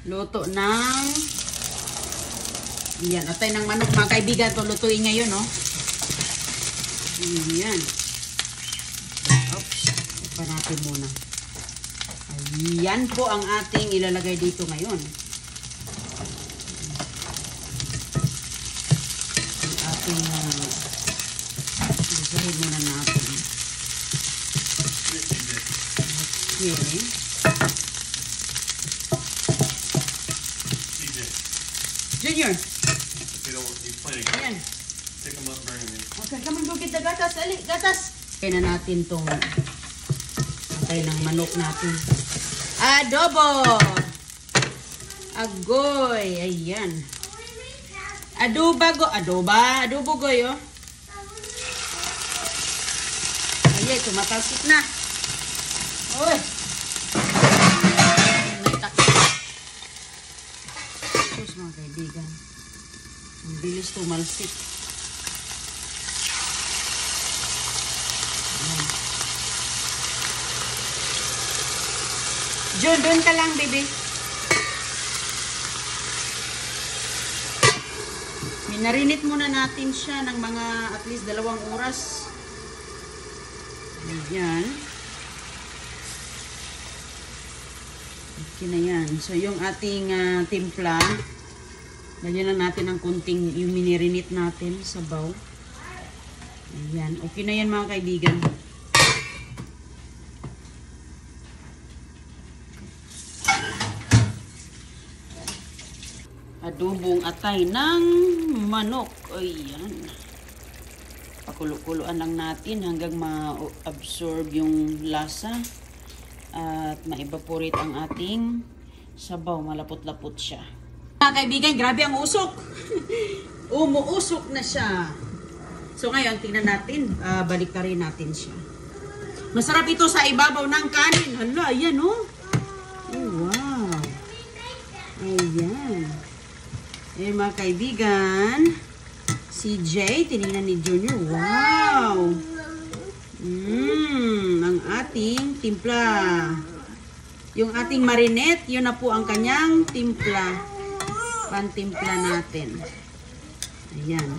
Luto ng... Yan, atay ng manok mga kaibigan. Ito lutuin ngayon, no? Yan. Oops. Ipa natin muna. Ayan po ang ating ilalagay dito ngayon. Ang ating isahin muna natin. Okay. Junior. Ayan. Okay, come on, go get the gatas. Ali, gatas. Kaya na natin itong atay ng manok natin. Adobo. Agoy. Ayan. Adobo goy, oh. Ayan, tumatalsik na. Uy. May takip. Sus, mga kaibigan. Ang bilis tumalsik. Jun, doon ka lang, baby. Minarinit muna natin siya ng mga at least 2 oras. Ayan. Okay na yan. So, yung ating timpla, lagyan lang natin ng kunting yung minirinit natin sa sabaw. Ayan. Okay na yan mga kaibigan. Adobong atay ng manok. Ayan. Pakulo-kuloan lang natin hanggang ma-absorb yung lasa at ma-evaporate ang ating sabaw. Malapot-lapot siya. Mga kaibigan, grabe ang usok. Umuusok na siya. So ngayon, tingnan natin. Balik na rin natin siya. Masarap ito sa ibabaw ng kanin. Hala, ayan oh. Oh, wow. Ayan. Eh mga kaibigan, si Jay, tinignan ni Junior. Wow! Ang ating timpla. Yung ating marinette, yun na po ang kanyang timpla. Pantimpla natin. Ayan.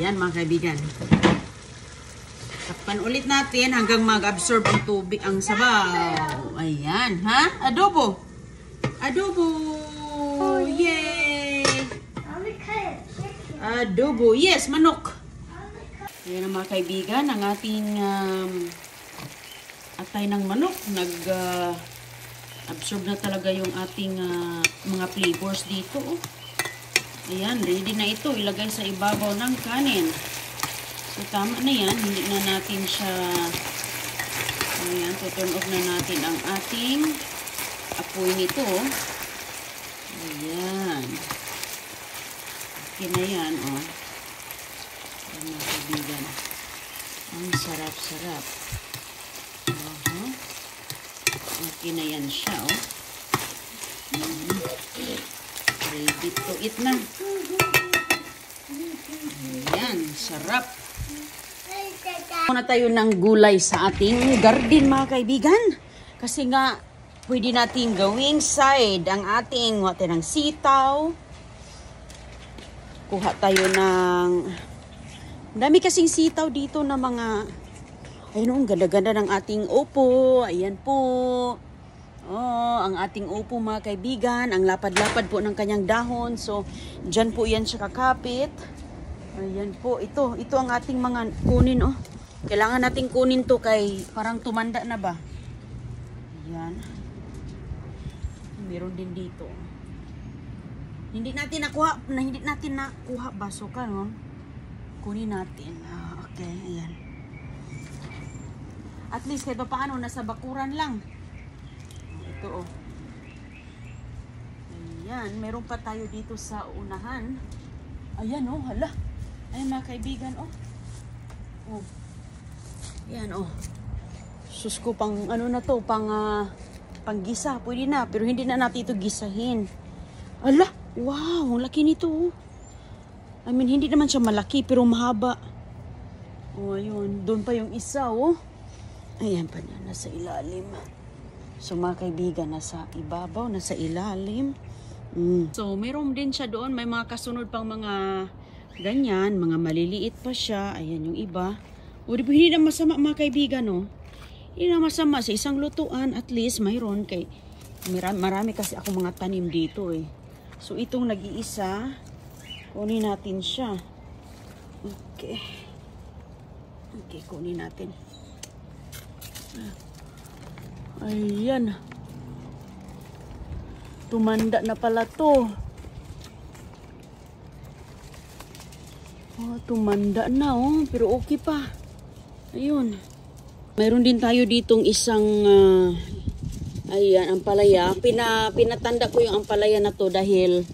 Ayan mga kaibigan. Takpan ulit natin hanggang mag-absorb ang tubig, ang sabaw. Ayan, ha? Adobo. Adobo. Yay! Adobo. Yes, manok. Ayan mga kaibigan, ang ating atay ng manok. Nag-absorb na talaga yung ating mga flavors dito. Ayan, ready na ito. Ilagay sa ibabaw ng kanin. So, tama na yan. Hindi na natin siya, ayan, turn off na natin ang ating apoy nito. Ayan. Okay na yan, oh. Ayan, mga kaibigan. Ang sarap-sarap. Okay na yan siya, oh. Ready to eat na. Ayan, sarap. Muna tayo ng gulay sa ating garden mga kaibigan. Kasi nga, pwede natin gawing side ang ating ng sitaw. Kuha tayo ng... Dami kasing sitaw dito na mga... Ayun, ang ganda-ganda ng ating upo. Ayan po. Oh, ang ating upo mga kaibigan. Ang lapad-lapad po ng kanyang dahon. So, dyan po yan siya kakapit. Ayan po. Ito ang ating mga kunin, oh. Kailangan natin kunin to kay parang tumanda na ba? Ayan. Meron din dito. Hindi natin nakuha ba? So, kanon, kunin natin. Okay, ayan. At least kahit paano, nasa bakuran lang. Ito, oh. Ayan, meron pa tayo dito sa unahan. Ayan, oh, hala. Ayan mga kaibigan, oh. Oh. Yan, oh. Sus ko, pang ano na to, panggisa. Pwede na, pero hindi na natin ito gisahin. Ala, wow, laki nito, oh. I mean, hindi naman siya malaki, pero mahaba. Oh, ayun. Doon pa yung isa, oh. Ayan pa niya, nasa ilalim. So, mga kaibigan, nasa ibabaw, nasa ilalim. So, meron din siya doon. May mga kasunod pang mga ganyan. Mga maliliit pa siya. Ayan yung iba. O, hindi na masama, mga kaibigan, no? Hindi na masama. Sa isang lutuan, at least, mayroon. Marami kasi ako mga tanim dito, eh. So, itong nag-iisa, kunin natin siya. Okay. Okay, kunin natin. Ayan. Tumanda na pala to. Oh, tumanda na, oh. Pero okay pa. Ayun. Mayroon din tayo ditong isang ayan, ampalaya. Pinatanda ko yung ampalaya na to dahil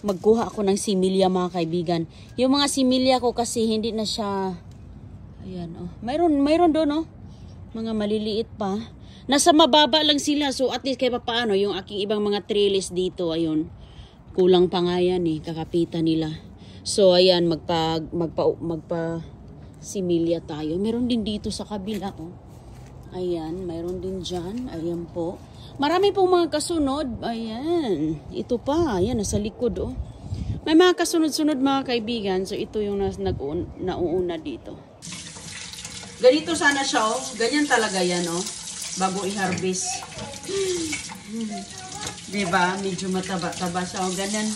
magkuha ako ng similya, mga kaibigan. Yung mga similya ko kasi hindi na siya. Ayan, oh. Mayroon doon, oh. Mga maliliit pa. Nasa mababa lang sila. So, at least kahit paano, yung aking ibang mga trellis dito, ayun. Kulang pa nga yan, eh. Kakapitan nila. So, ayan, magpa similya tayo. Meron din dito sa kabila, oh. Ayan, mayroon din dyan. Ayan po. Marami pong mga kasunod. Ayan. Ito pa. Ayan, nasa likod, oh. May mga kasunod-sunod, mga kaibigan. So, ito yung nauuna dito. Ganito sana siya, oh. Ganyan talaga yan, oh. Bago i-harvest. Diba? Medyo mataba-taba siya, oh. Ganyan.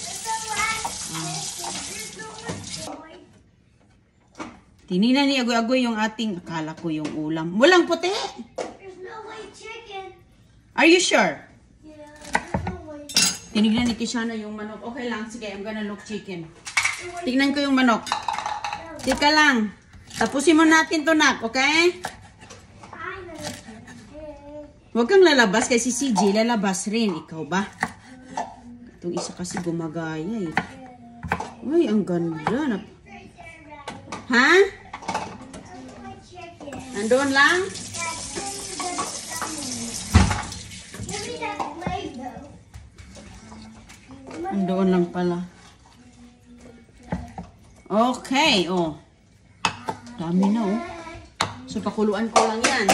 Tinignan ni Agoy-Agoy yung ating, akala ko yung ulam. Walang puti! There's no white chicken. Are you sure? Yeah, there's no white. Tinignan ni Kishana yung manok. Okay lang, sige, I'm gonna look chicken. Tignan ko yung manok. Tika lang. Tapusin mo natin to, nak, okay? Huwag kang lalabas kasi si CJ lalabas rin. Ikaw ba? Itong isa kasi gumagaya, eh. Uy, ang ganda. Ha? Nandoon lang? Nandoon lang pala. Okay, oh. Dami na, oh. So, pakuluan ko lang yan.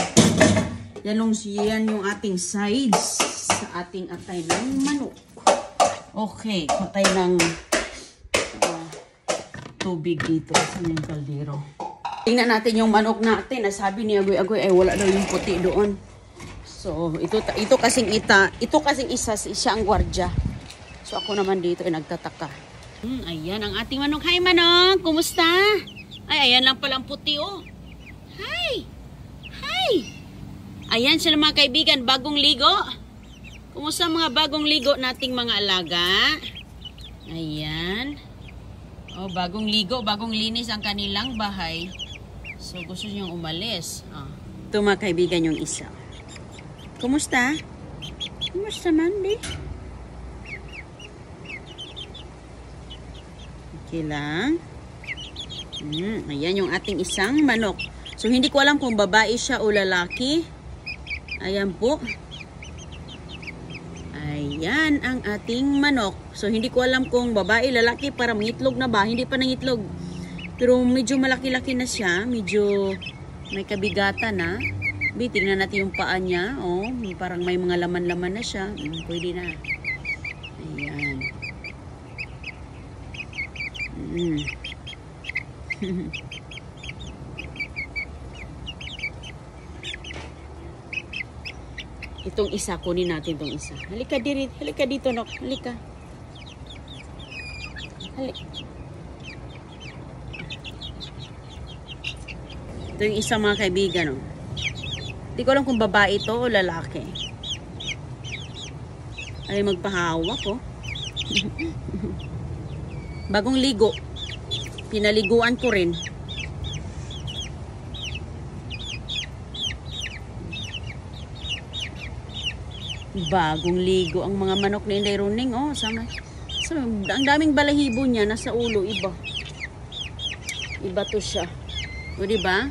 Yan yung ating sides sa ating atay ng manok. Okay, patay ng tubig dito sa yung kaldero. Tingnan natin yung manok natin. Nasabi ni Agoy-Agoy ay wala daw yung puti doon. So, ito kasing isa siya ang gwardya. So, ako naman dito ay nagtataka. Ayan ang ating manok. Hi, manok! Kumusta? Ay, ayan lang palang puti, oh. Hi! Hi! Ayan sila, mga kaibigan, bagong ligo. Kumusta mga bagong ligo nating mga alaga? Ayan. Oh, bagong ligo, bagong linis ang kanilang bahay. So, gusto niyong umalis. Oh. Ito, mga kaibigan, yung isa. Kumusta? Kumusta, Mandy? Okay lang. Ayan yung ating isang manok. So, hindi ko alam kung babae siya o lalaki. Ayan po. Ayan ang ating manok. So, hindi ko alam kung babae, lalaki, para mangitlog na ba. Hindi pa nangitlog. Pero medyo malaki-laki na siya. Medyo may kabigatan na. Tingnan natin yung paa niya. Oh, parang may mga laman-laman na siya. Pwede na. Ayan. Itong isa, kunin natin itong isa. Halika dito, Nok. Halika. Ito yung isa, mga kaibigan, oh. Hindi ko alam kung babae ito o lalaki. Ay, magpahawak, oh. Bagong ligo. Pinaliguan ko rin. Bagong ligo ang mga manok ni Inday Runing, oh. Sama. So, ang daming balahibo niya nasa ulo, iba. Iba to siya. O, diba?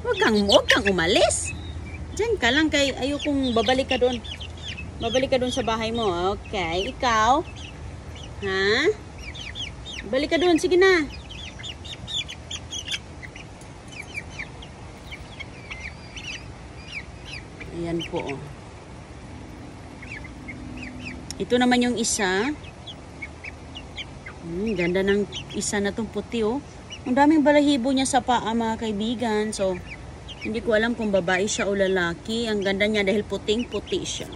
Huwag kang umalis. Diyan ka lang kay ayokong babalik ka doon. Babalik ka doon sa bahay mo. Okay, ikaw? Ha? Balik ka doon, sige na. Ayan po. Oh. Ito naman yung isa. Ganda ng isa na tong puti oh. Ang daming balahibo niya sa paa mga kaibigan. So, hindi ko alam kung babae siya o lalaki. Ang ganda niya dahil puting-puti siya.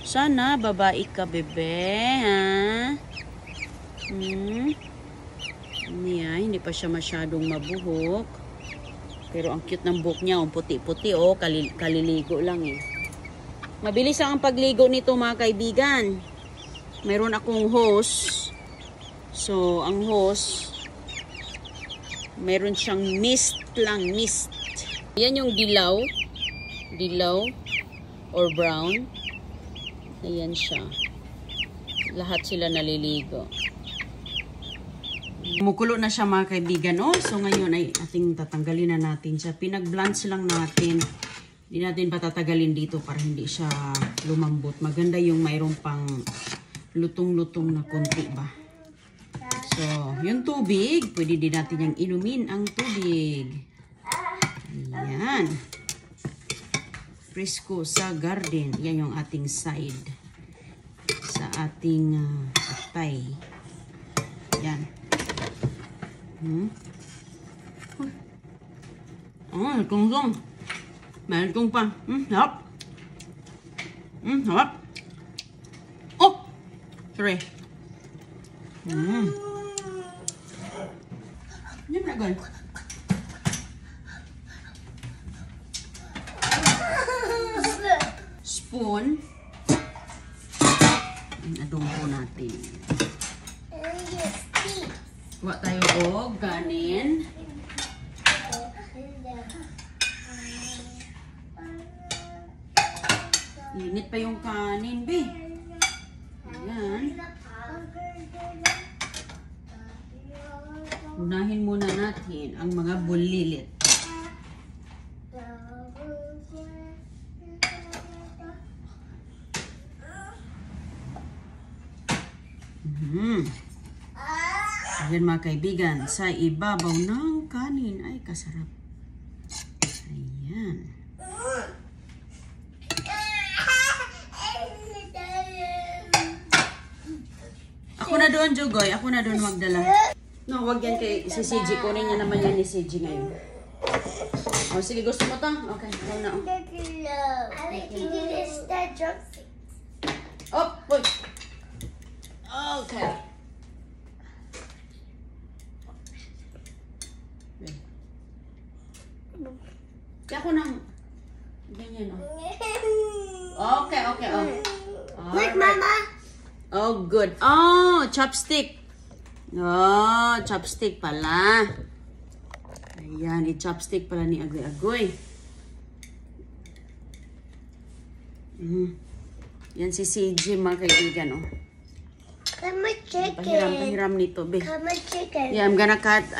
Sana babae ka, bebe. Ha? Hindi pa siya masyadong mabuhok. Pero ang cute ng buhok niya. Ang puti-puti oh. Kaliligo lang eh. Mabilis ang pagligo nito mga kaibigan. Mayroon akong hose. So, ang hose, mayroon siyang mist lang, mist. Yan yung dilaw or brown. Ayan siya. Lahat sila naliligo. Kumukulo na siya mga kaibigan, no? So ngayon ay ating tatanggalin na natin siya. Pinag-blanch lang natin. Hindi natin patatagalin dito para hindi siya lumambot. Maganda yung mayroon pang lutong-lutong na konti ba. So, yung tubig, pwede din natin yung inumin ang tubig. Ayan. Fresco sa garden. Yan yung ating side. Sa ating atay. Yan. Kung meron pa. Harap. Harap. Oh! Sorry. Yan na gawin. Spoon. Adobo natin. Kuha tayo o kanin. Init pa yung kanin, be. Ayan. Unahin muna natin ang mga bulilit. Ayan mga kaibigan, sa ibabaw ng kanin ay kasarap. Ayan. Ako na doon, Jugoy. Ako na doon magdala. No, wag yan kay si CJ. Kunin niya naman yan ni CJ ngayon. O, sige, gusto mo to? Okay, ikaw na. I like to do this, that drumstick. Oh, boy. Okay. Kaya ako nang ganyan, oh. Okay, okay, oh. Look, Mama. Oh, good. Oh, chopstick. Oh, chopstick pala. Ayan, i-chopstick pala ni Agoy-Agoy. Yan si CJ, mga kaibigan, oh. Come my chicken. Pahiram nito, be. Come my chicken. Yeah, I'm gonna cut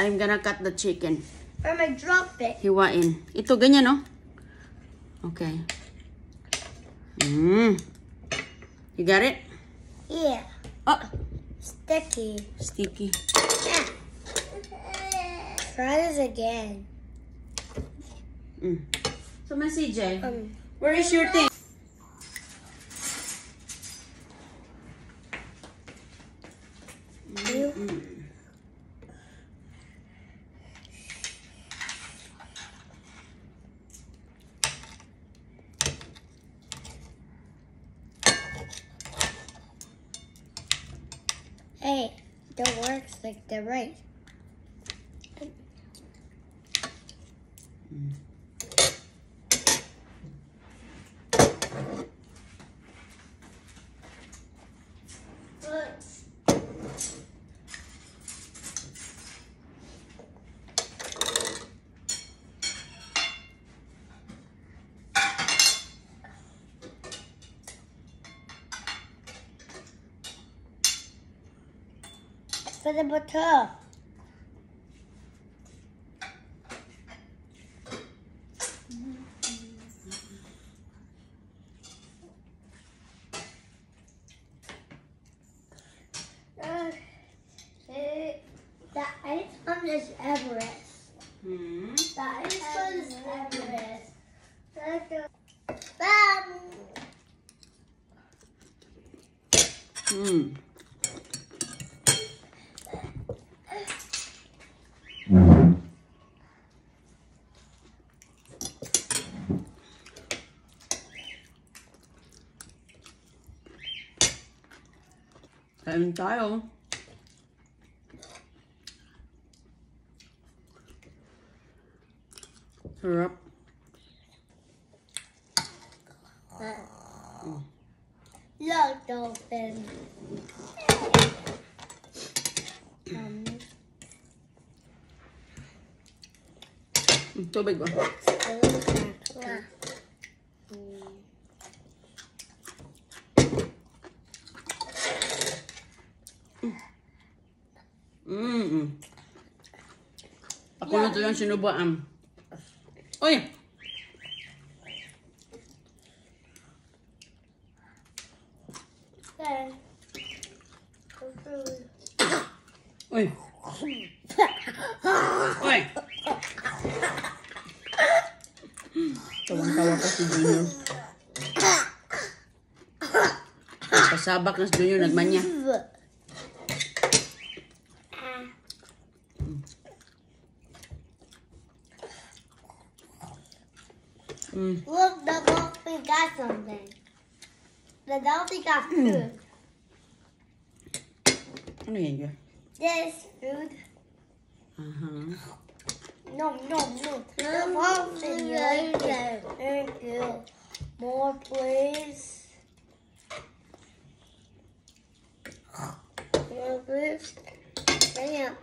the chicken. I'm gonna drop it. Hiwain. Ito, ganyan, oh. Okay. You got it? Yeah. Oh, Sticky. sticky. Yeah. Try this again. So, my CJ, where is your thing? Hey, that works like the right. For the butter. The ice one is Everest. The ice one is Everest. Bye. Mm. Kain tayo. Sarap. Look, dolphin. Tubig ba? Ako na ito yung sinubaan. Uy! Okay. Uy! Uy! Tawang-tawa ko si Junior. Pasabak na si Junior, nagmanya. Look, the dolphin got something. The dolphin got food. Ano yan yun? This food. No. The dolphin right there. Thank you. More, please. More, please. Bring it.